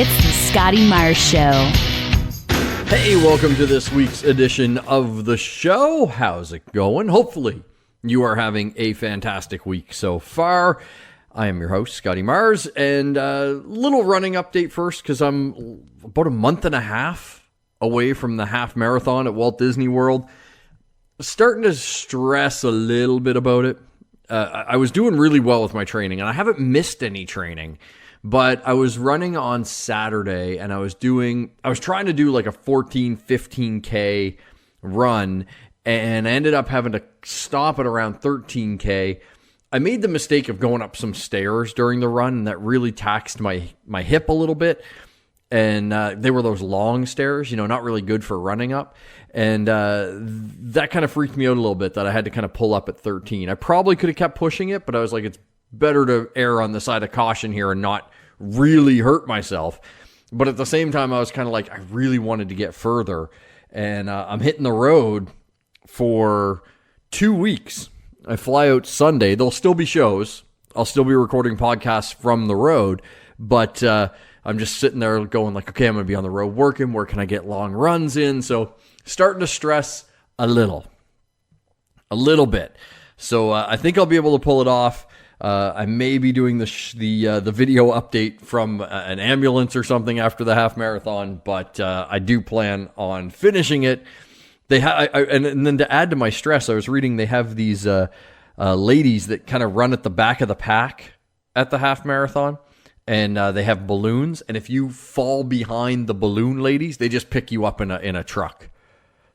It's the Scotty Myers Show. Hey, welcome to this week's edition of the show. How's it going? Hopefully, you are having a fantastic week so far. I am your host, Scotty Myers, and a little running update first because I'm about a month and a half away from the half marathon at Walt Disney World. Starting to stress a little bit about it. I was doing really well with my training, and I haven't missed any training. But I was running on Saturday, and I was trying to do like a 14, 15K run, and I ended up having to stop at around 13K. I made the mistake of going up some stairs during the run, and that really taxed my hip a little bit. And they were those long stairs, not really good for running up. And that kind of freaked me out a little bit that I had to kind of pull up at 13. I probably could have kept pushing it, but I was like, it's better to err on the side of caution here and not really hurt myself. But at the same time, I was kind of like, I really wanted to get further. And I'm hitting the road for 2 weeks. I fly out Sunday. There'll still be shows. I'll still be recording podcasts from the road. But I'm just sitting there going like, okay, I'm going to be on the road working. Where can I get long runs in? So starting to stress a little bit. So I think I'll be able to pull it off. I may be doing the video update from an ambulance or something after the half marathon, but I do plan on finishing it. And then to add to my stress, I was reading they have these ladies that kind of run at the back of the pack at the half marathon, and they have balloons. And if you fall behind the balloon ladies, they just pick you up in a truck.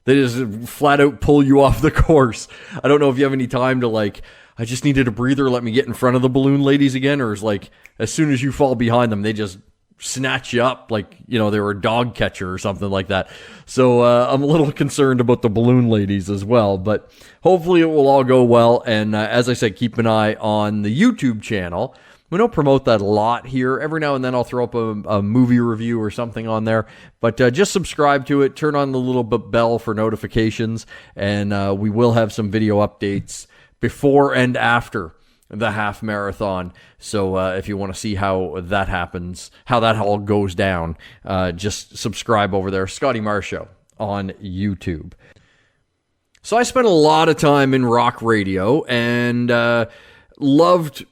They just flat out pull you off the course. I don't know if you have any time to I just needed a breather, let me get in front of the balloon ladies again, or is like, as soon as you fall behind them, they just snatch you up like, they were a dog catcher or something like that. So I'm a little concerned about the balloon ladies as well, but hopefully it will all go well. And as I said, keep an eye on the YouTube channel. We don't promote that a lot here. Every now and then I'll throw up a movie review or something on there. But just subscribe to it. Turn on the little bell for notifications. And we will have some video updates before and after the half marathon. So if you want to see how that happens, how that all goes down, just subscribe over there. Scotty Myers Show on YouTube. So I spent a lot of time in rock radio and loved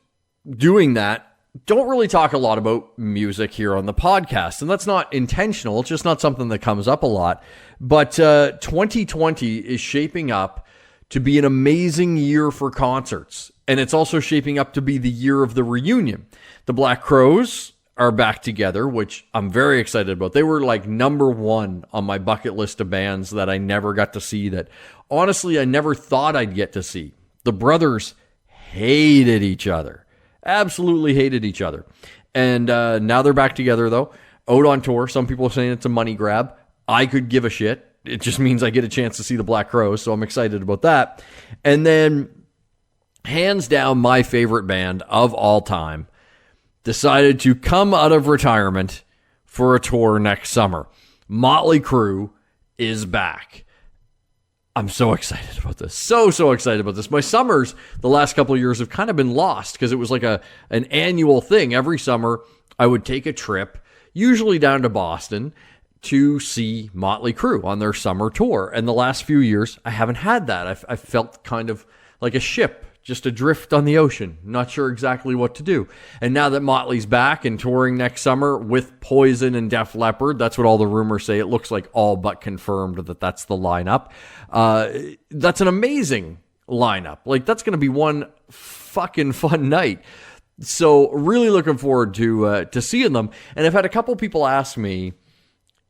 doing that. Don't really talk a lot about music here on the podcast, and that's not intentional. It's just not something that comes up a lot. But 2020 is shaping up to be an amazing year for concerts, and it's also shaping up to be the year of the reunion. The Black Crowes are back together, which I'm very excited about. They were like number one on my bucket list of bands that I never got to see, that honestly I never thought I'd get to see. The brothers hated each other. Absolutely hated each other. And now they're back together, though. Out on tour. Some people are saying it's a money grab. I could give a shit. It just means I get a chance to see the Black Crowes, so I'm excited about that. And then, hands down, my favorite band of all time decided to come out of retirement for a tour next summer. Motley Crue is back. I'm so excited about this. So excited about this. My summers the last couple of years have kind of been lost because it was like an annual thing. Every summer, I would take a trip, usually down to Boston, to see Motley Crue on their summer tour. And the last few years, I haven't had that. I felt kind of like a ship just adrift on the ocean, not sure exactly what to do. And now that Motley's back and touring next summer with Poison and Def Leppard, that's what all the rumors say. It looks like all but confirmed that that's the lineup. That's an amazing lineup. Like, that's going to be one fucking fun night. So really looking forward to seeing them. And I've had a couple people ask me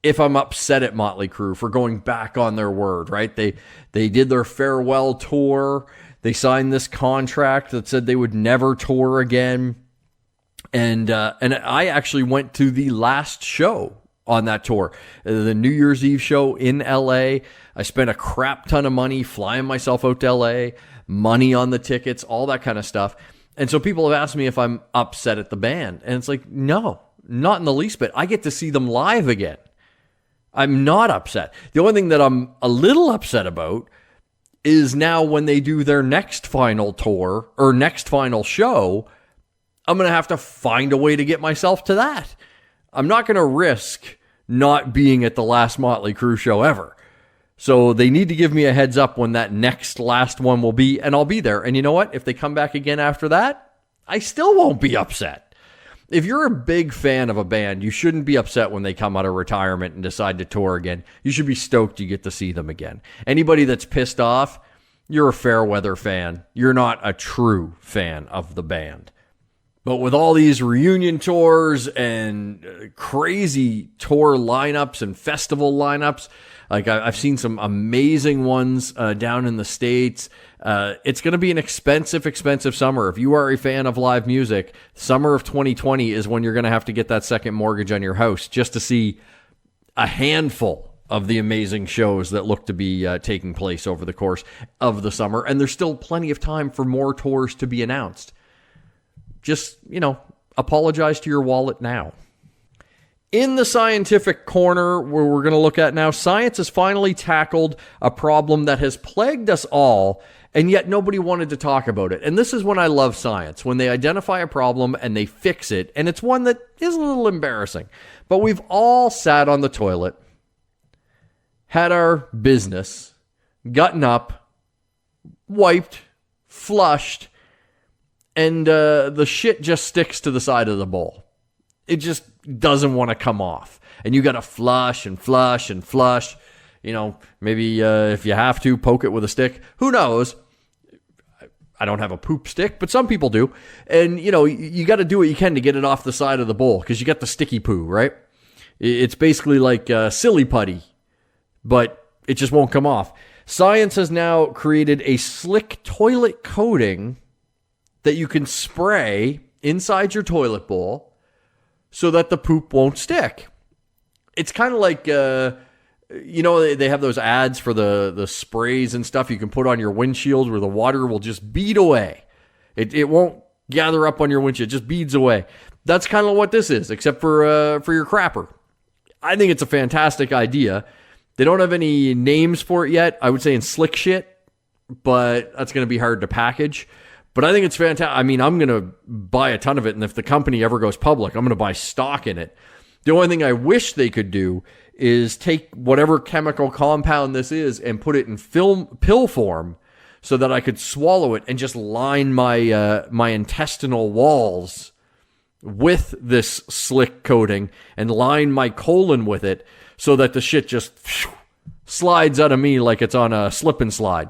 if I'm upset at Motley Crue for going back on their word, right? They did their farewell tour. They signed this contract that said they would never tour again. And I actually went to the last show on that tour, the New Year's Eve show in LA. I spent a crap ton of money flying myself out to LA, money on the tickets, all that kind of stuff. And so people have asked me if I'm upset at the band. And it's like, no, not in the least bit. I get to see them live again. I'm not upset. The only thing that I'm a little upset about is now when they do their next final tour or next final show, I'm going to have to find a way to get myself to that. I'm not going to risk not being at the last Motley Crue show ever. So they need to give me a heads up when that next last one will be, and I'll be there. And you know what? If they come back again after that, I still won't be upset. If you're a big fan of a band, you shouldn't be upset when they come out of retirement and decide to tour again. You should be stoked you get to see them again. Anybody that's pissed off, you're a fair weather fan. You're not a true fan of the band. But with all these reunion tours and crazy tour lineups and festival lineups, like I've seen some amazing ones down in the States. It's going to be an expensive summer. If you are a fan of live music, summer of 2020 is when you're going to have to get that second mortgage on your house just to see a handful of the amazing shows that look to be taking place over the course of the summer. And there's still plenty of time for more tours to be announced. Just, apologize to your wallet now. In the scientific corner, where we're going to look at now, science has finally tackled a problem that has plagued us all, and yet nobody wanted to talk about it. And this is when I love science, when they identify a problem and they fix it, and it's one that is a little embarrassing. But we've all sat on the toilet, had our business, gotten up, wiped, flushed, and the shit just sticks to the side of the bowl. It just doesn't want to come off. And you got to flush and flush and flush. Maybe if you have to, poke it with a stick. Who knows? I don't have a poop stick, but some people do. And, you got to do what you can to get it off the side of the bowl because you got the sticky poo, right? It's basically like silly putty, but it just won't come off. Science has now created a slick toilet coating that you can spray inside your toilet bowl so that the poop won't stick. It's kind of like, they have those ads for the sprays and stuff you can put on your windshield where the water will just bead away. It won't gather up on your windshield, it just beads away. That's kind of what this is, except for your crapper. I think it's a fantastic idea. They don't have any names for it yet. I would say in slick shit, but that's going to be hard to package. But I think it's fantastic. I mean, I'm going to buy a ton of it, and if the company ever goes public, I'm going to buy stock in it. The only thing I wish they could do is take whatever chemical compound this is and put it in pill form so that I could swallow it and just line my my intestinal walls with this slick coating and line my colon with it so that the shit just slides out of me like it's on a slip and slide.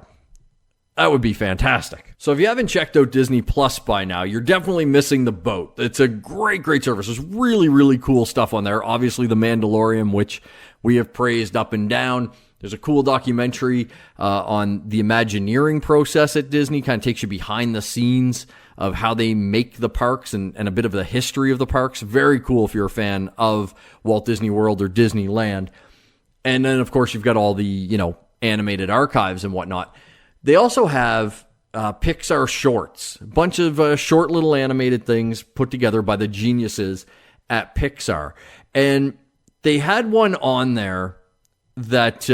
That would be fantastic. So if you haven't checked out Disney Plus by now, you're definitely missing the boat. It's a great service. There's really, really cool stuff on there. Obviously, The Mandalorian, which we have praised up and down. There's a cool documentary on the Imagineering process at Disney. Kind of takes you behind the scenes of how they make the parks and a bit of the history of the parks. Very cool if you're a fan of Walt Disney World or Disneyland. And then, of course, you've got all the, animated archives and whatnot. They also have Pixar shorts, a bunch of short little animated things put together by the geniuses at Pixar. And they had one on there that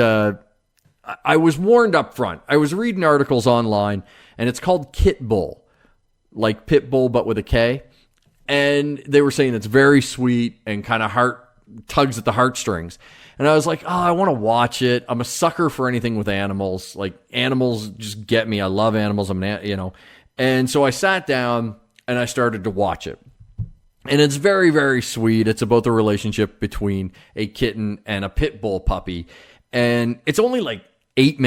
I was warned up front. I was reading articles online, and it's called Kit Bull, like Pitbull, but with a K. And they were saying it's very sweet and kind of tugs at the heartstrings. And I was like, I want to watch it. I'm a sucker for anything with animals. Like, animals just get me. I love animals. And so I sat down and I started to watch it. And it's very, very sweet. It's about the relationship between a kitten and a pit bull puppy. And it's only like 9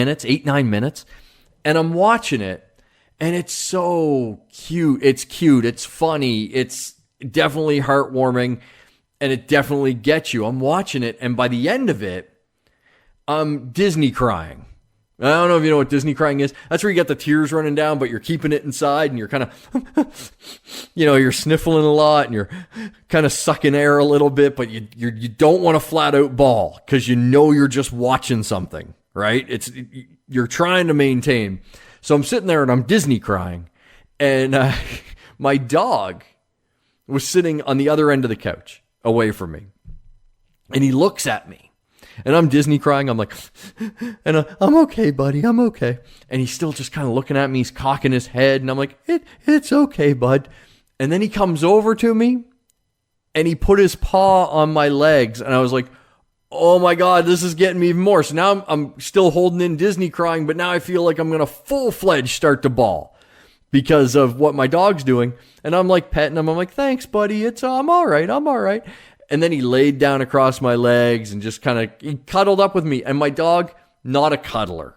minutes. And I'm watching it, and it's so cute. It's cute. It's funny. It's definitely heartwarming. And it definitely gets you. I'm watching it, and by the end of it, I'm Disney crying. I don't know if you know what Disney crying is. That's where you got the tears running down, but you're keeping it inside, and you're kind of, you're sniffling a lot, and you're kind of sucking air a little bit, but you don't want to flat out bawl because you're just watching something, right? You're trying to maintain. So I'm sitting there, and I'm Disney crying, and my dog was sitting on the other end of the couch, away from me. And he looks at me, and I'm Disney crying. I'm like, and I'm okay, buddy. I'm okay. And he's still just kind of looking at me. He's cocking his head, and I'm like, it's okay, bud. And then he comes over to me, and he put his paw on my legs, and I was like, oh my God, this is getting me even more. So now I'm still holding in Disney crying, but now I feel like I'm going to full-fledged start to bawl because of what my dog's doing. And I'm like petting him. I'm like, thanks, buddy. I'm all right. I'm all right. And then he laid down across my legs and just he cuddled up with me. And my dog, not a cuddler.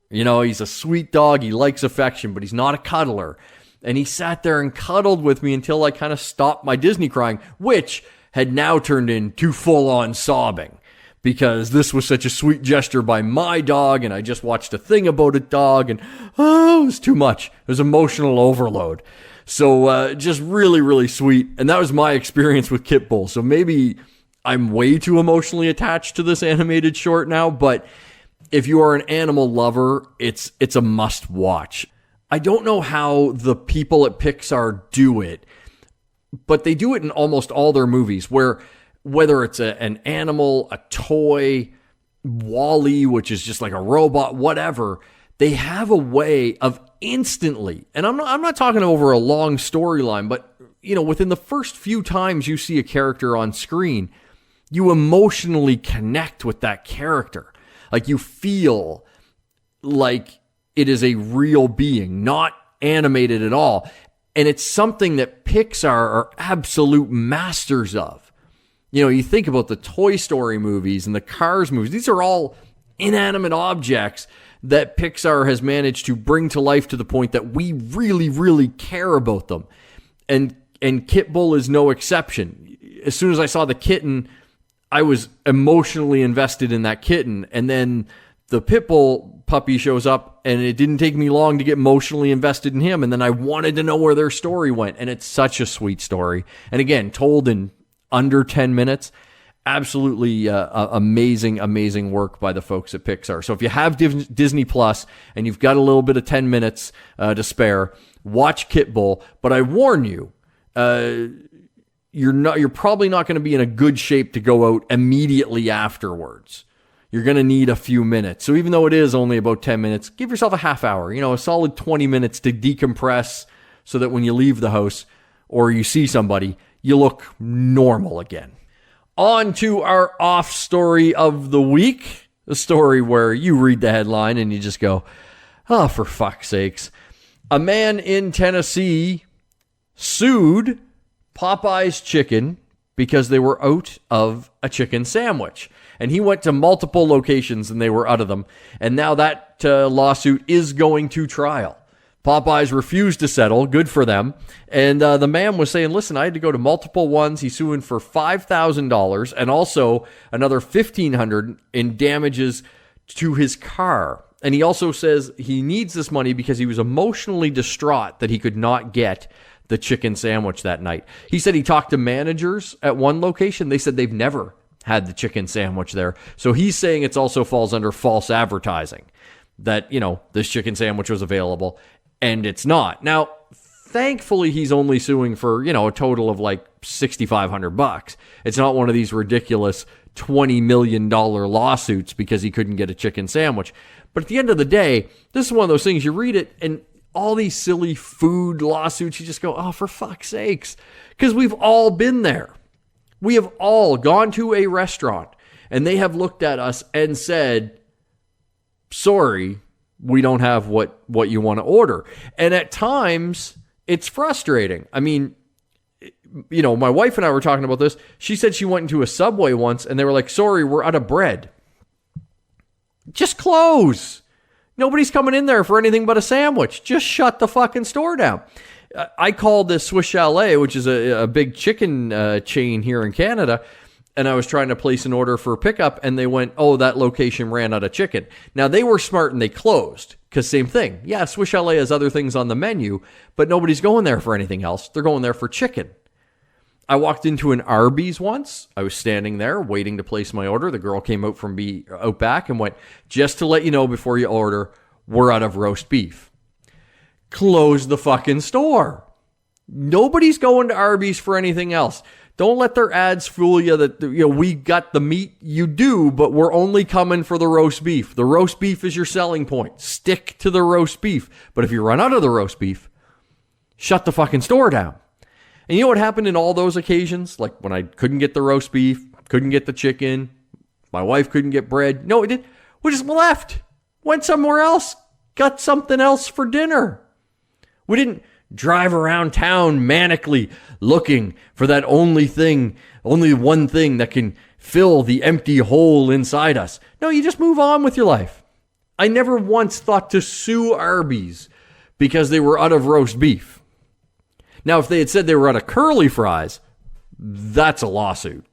You know, he's a sweet dog. He likes affection, but he's not a cuddler. And he sat there and cuddled with me until I kind of stopped my Disney crying, which had now turned into full-on sobbing. Because this was such a sweet gesture by my dog, and I just watched a thing about a dog, and it was too much. It was emotional overload. So just really, really sweet. And that was my experience with Kitbull. So maybe I'm way too emotionally attached to this animated short now, but if you are an animal lover, it's a must watch. I don't know how the people at Pixar do it, but they do it in almost all their movies, whether it's an animal, a toy, Wall-E, which is just like a robot, whatever, they have a way of instantly, and I'm not talking over a long storyline, but you know, within the first few times you see a character on screen, you emotionally connect with that character. Like you feel like it is a real being, not animated at all. And it's something that Pixar are absolute masters of. You know, you think about the Toy Story movies and the Cars movies. These are all inanimate objects that Pixar has managed to bring to life to the point that we really, really care about them. And Kitbull is no exception. As soon as I saw the kitten, I was emotionally invested in that kitten. And then the Pitbull puppy shows up, and it didn't take me long to get emotionally invested in him. And then I wanted to know where their story went. And it's such a sweet story. And again, told in under 10 minutes. Absolutely amazing work by the folks at Pixar. So if you have Disney Plus and you've got a little bit of 10 minutes to spare, watch Kitbull. But I warn you, you're probably not going to be in a good shape to go out immediately afterwards. You're going to need a few minutes. So even though it is only about 10 minutes, give yourself a half hour, a solid 20 minutes to decompress so that when you leave the house or you see somebody, you look normal again. On to our off story of the week. A story where you read the headline and you just go, oh, for fuck's sakes. A man in Tennessee sued Popeye's Chicken because they were out of a chicken sandwich. And he went to multiple locations and they were out of them. And now that lawsuit is going to trial. Popeyes refused to settle. Good for them. And the man was saying, listen, I had to go to multiple ones. He's suing for $5,000 and also another $1,500 in damages to his car. And he also says he needs this money because he was emotionally distraught that he could not get the chicken sandwich that night. He said he talked to managers at one location. They said they've never had the chicken sandwich there. So he's saying it also falls under false advertising that, this chicken sandwich was available. And it's not. Now, thankfully, he's only suing for, a total of like $6,500. It's not one of these ridiculous $20 million lawsuits because he couldn't get a chicken sandwich. But at the end of the day, this is one of those things you read it and all these silly food lawsuits, you just go, oh, for fuck's sakes. Because we've all been there. We have all gone to a restaurant and they have looked at us and said, sorry, we don't have what you want to order. And at times, it's frustrating. I mean, my wife and I were talking about this. She said she went into a Subway once and they were like, sorry, we're out of bread. Just close. Nobody's coming in there for anything but a sandwich. Just shut the fucking store down. I called this Swiss Chalet, which is a big chicken chain here in Canada, and I was trying to place an order for pickup, and they went, oh, that location ran out of chicken. Now, they were smart and they closed, because same thing. Yeah, Swiss Chalet has other things on the menu, but nobody's going there for anything else. They're going there for chicken. I walked into an Arby's once. I was standing there waiting to place my order. The girl came out out back and went, just to let you know before you order, we're out of roast beef. Close the fucking store. Nobody's going to Arby's for anything else. Don't let their ads fool you that, we got the meat. You do, but we're only coming for the roast beef. The roast beef is your selling point. Stick to the roast beef. But if you run out of the roast beef, shut the fucking store down. And you know what happened in all those occasions? Like when I couldn't get the roast beef, couldn't get the chicken, my wife couldn't get bread. No, we did. We just left, went somewhere else, got something else for dinner. We didn't drive around town manically looking for that only one thing that can fill the empty hole inside us. No, you just move on with your life. I never once thought to sue Arby's because they were out of roast beef. Now, if they had said they were out of curly fries, that's a lawsuit.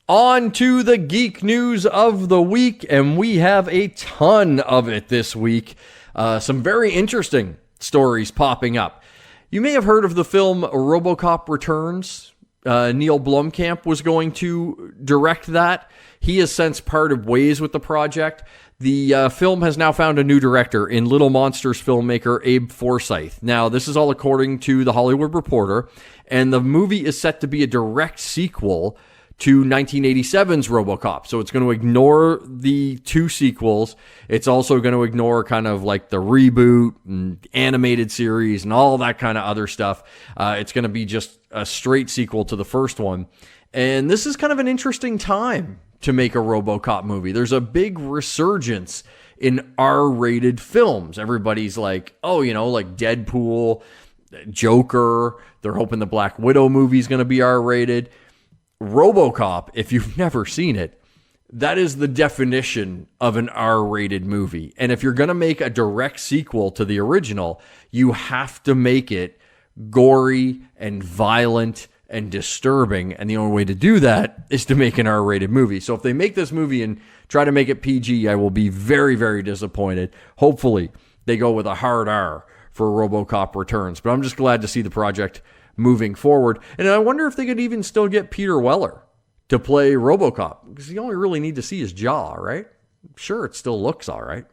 On to the geek news of the week, and we have a ton of it this week. Some very interesting stories popping up. You may have heard of the film RoboCop Returns. Neil Blomkamp was going to direct that. He has since parted ways with the project. The film has now found a new director in Little Monsters filmmaker Abe Forsyth. Now, this is all according to The Hollywood Reporter, and the movie is set to be a direct sequel to 1987's RoboCop. So it's going to ignore the two sequels. It's also going to ignore kind of like the reboot and animated series and all that kind of other stuff. It's going to be just a straight sequel to the first one. And this is kind of an interesting time to make a RoboCop movie. There's a big resurgence in R-rated films. Everybody's like, oh, like Deadpool, Joker. They're hoping the Black Widow movie is going to be R-rated. RoboCop, if you've never seen it, that is the definition of an R-rated movie. And if you're going to make a direct sequel to the original, you have to make it gory and violent and disturbing. And the only way to do that is to make an R-rated movie. So if they make this movie and try to make it PG, I will be very, very disappointed. Hopefully they go with a hard R for RoboCop Returns. But I'm just glad to see the project moving forward. And I wonder if they could even still get Peter Weller to play RoboCop, because you only really need to see his jaw, right? Sure, it still looks all right.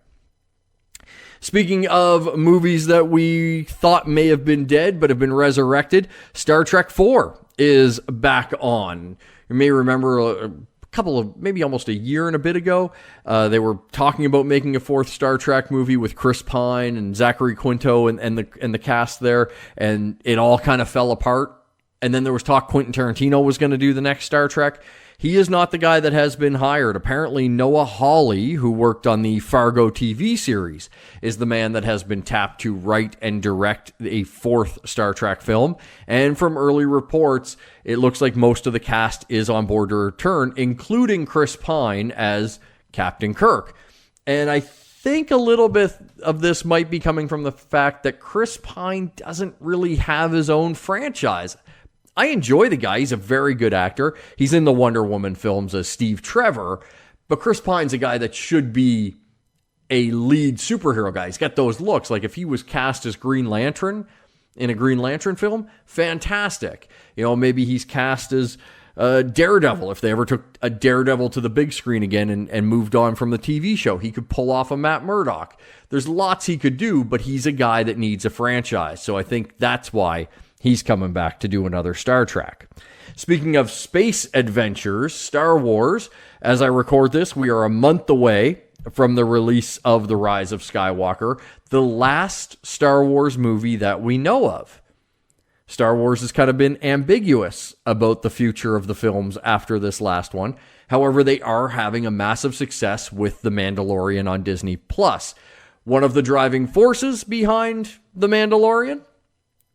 Speaking of movies that we thought may have been dead but have been resurrected, Star Trek 4 is back on. You may remember a couple of, maybe almost a year and a bit ago, they were talking about making a fourth Star Trek movie with Chris Pine and Zachary Quinto and the cast there, and it all kind of fell apart. And then there was talk Quentin Tarantino was going to do the next Star Trek. He is not the guy that has been hired. Apparently, Noah Hawley, who worked on the Fargo TV series, is the man that has been tapped to write and direct a fourth Star Trek film. And from early reports, it looks like most of the cast is on board to return, including Chris Pine as Captain Kirk. And I think a little bit of this might be coming from the fact that Chris Pine doesn't really have his own franchise. I enjoy the guy. He's a very good actor. He's in the Wonder Woman films as Steve Trevor, but Chris Pine's a guy that should be a lead superhero guy. He's got those looks. Like if he was cast as Green Lantern in a Green Lantern film, fantastic. Maybe he's cast as Daredevil. If they ever took a Daredevil to the big screen again and moved on from the TV show, he could pull off a Matt Murdock. There's lots he could do, but he's a guy that needs a franchise. So I think that's why he's coming back to do another Star Trek. Speaking of space adventures, Star Wars, as I record this, we are a month away from the release of The Rise of Skywalker, the last Star Wars movie that we know of. Star Wars has kind of been ambiguous about the future of the films after this last one. However, they are having a massive success with The Mandalorian on Disney+. One of the driving forces behind The Mandalorian?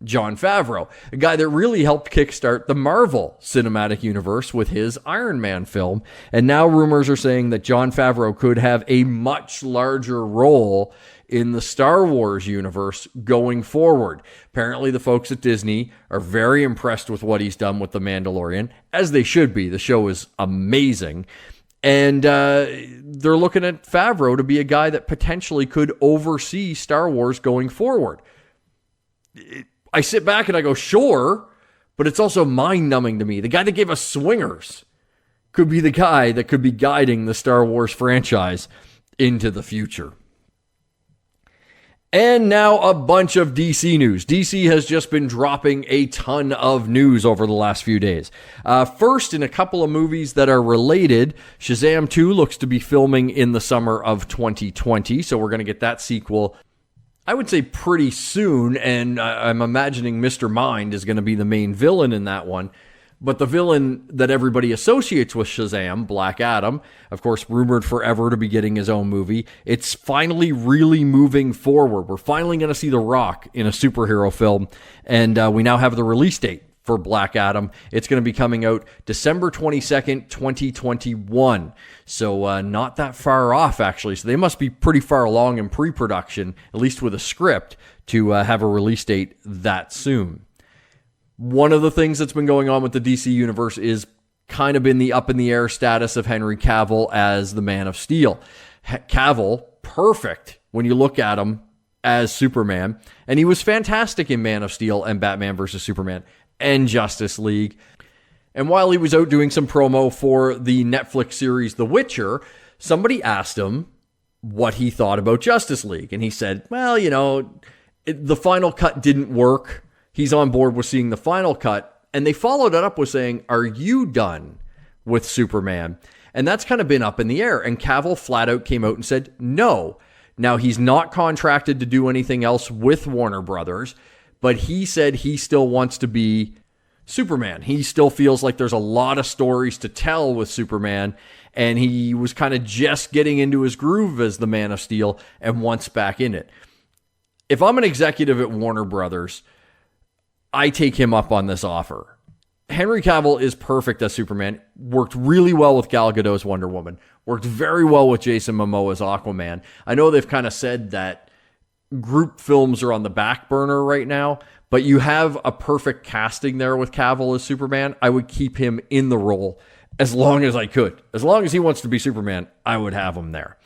Jon Favreau, a guy that really helped kickstart the Marvel Cinematic Universe with his Iron Man film. And now rumors are saying that Jon Favreau could have a much larger role in the Star Wars universe going forward. Apparently, the folks at Disney are very impressed with what he's done with The Mandalorian, as they should be. The show is amazing. And they're looking at Favreau to be a guy that potentially could oversee Star Wars going forward. I sit back and I go, sure, but it's also mind-numbing to me. The guy that gave us Swingers could be the guy that could be guiding the Star Wars franchise into the future. And now a bunch of DC news. DC has just been dropping a ton of news over the last few days. First, in a couple of movies that are related, Shazam 2 looks to be filming in the summer of 2020, so we're going to get that sequel I would say pretty soon, and I'm imagining Mr. Mind is going to be the main villain in that one. But the villain that everybody associates with Shazam, Black Adam, of course, rumored forever to be getting his own movie, it's finally really moving forward. We're finally going to see The Rock in a superhero film, and we now have the release date for Black Adam. It's going to be coming out December 22nd, 2021. So not that far off, actually. So they must be pretty far along in pre-production, at least with a script, to have a release date that soon. One of the things that's been going on with the DC Universe is kind of been the up-in-the-air status of Henry Cavill as the Man of Steel. Cavill, perfect when you look at him as Superman, and he was fantastic in Man of Steel and Batman vs. Superman and Justice League. And while he was out doing some promo for the Netflix series The Witcher, somebody asked him what he thought about Justice League. And he said, well, the final cut didn't work. He's on board with seeing the final cut. And they followed it up with saying, are you done with Superman? And that's kind of been up in the air. And Cavill flat out came out and said, no. Now, he's not contracted to do anything else with Warner Brothers, but he said he still wants to be Superman. He still feels like there's a lot of stories to tell with Superman, and he was kind of just getting into his groove as the Man of Steel and wants back in it. If I'm an executive at Warner Brothers, I take him up on this offer. Henry Cavill is perfect as Superman, worked really well with Gal Gadot's Wonder Woman, worked very well with Jason Momoa's Aquaman. I know they've kind of said that group films are on the back burner right now, but you have a perfect casting there with Cavill as Superman. I would keep him in the role as long as I could. As long as he wants to be Superman, I would have him there.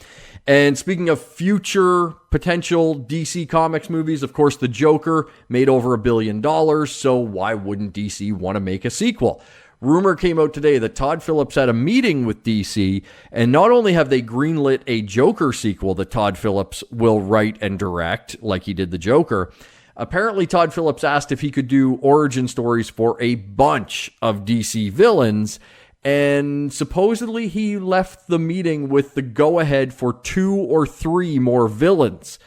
And speaking of future potential DC Comics movies, of course, the Joker made over $1 billion, so why wouldn't DC want to make a sequel? Rumor came out today that Todd Phillips had a meeting with DC, and not only have they greenlit a Joker sequel that Todd Phillips will write and direct, like he did the Joker, apparently Todd Phillips asked if he could do origin stories for a bunch of DC villains, and supposedly he left the meeting with the go-ahead for 2 or 3 more villains.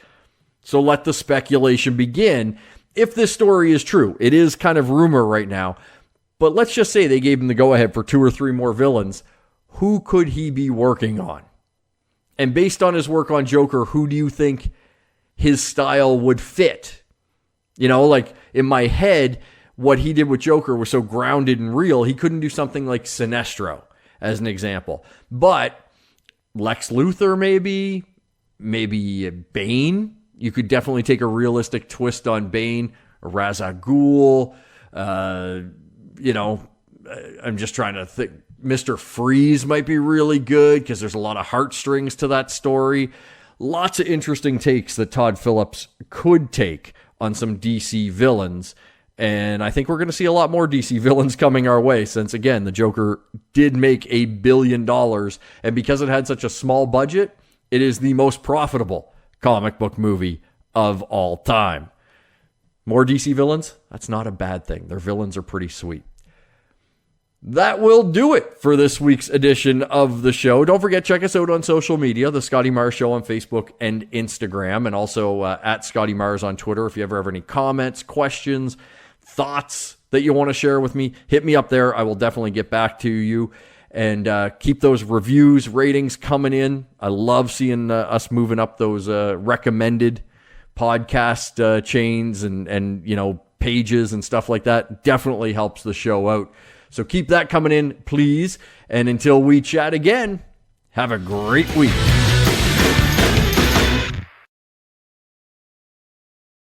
So let the speculation begin. If this story is true, it is kind of rumor right now, but let's just say they gave him the go-ahead for 2 or 3 more villains. Who could he be working on? And based on his work on Joker, who do you think his style would fit? Like in my head, what he did with Joker was so grounded and real, he couldn't do something like Sinestro, as an example. But Lex Luthor, maybe Bane. You could definitely take a realistic twist on Bane, or Ra's al Ghul. I'm just trying to think. Mr. Freeze might be really good because there's a lot of heartstrings to that story. Lots of interesting takes that Todd Phillips could take on some DC villains. And I think we're going to see a lot more DC villains coming our way since, again, the Joker did make $1 billion. And because it had such a small budget, it is the most profitable comic book movie of all time. More DC villains? That's not a bad thing. Their villains are pretty sweet. That will do it for this week's edition of the show. Don't forget, check us out on social media, The Scotty Mars Show on Facebook and Instagram, and also at Scotty Mars on Twitter. If you ever have any comments, questions, thoughts that you want to share with me, hit me up there. I will definitely get back to you. And keep those reviews, ratings coming in. I love seeing us moving up those recommended podcast chains and pages and stuff like that. Definitely helps the show out. So keep that coming in, please. And until we chat again, have a great week.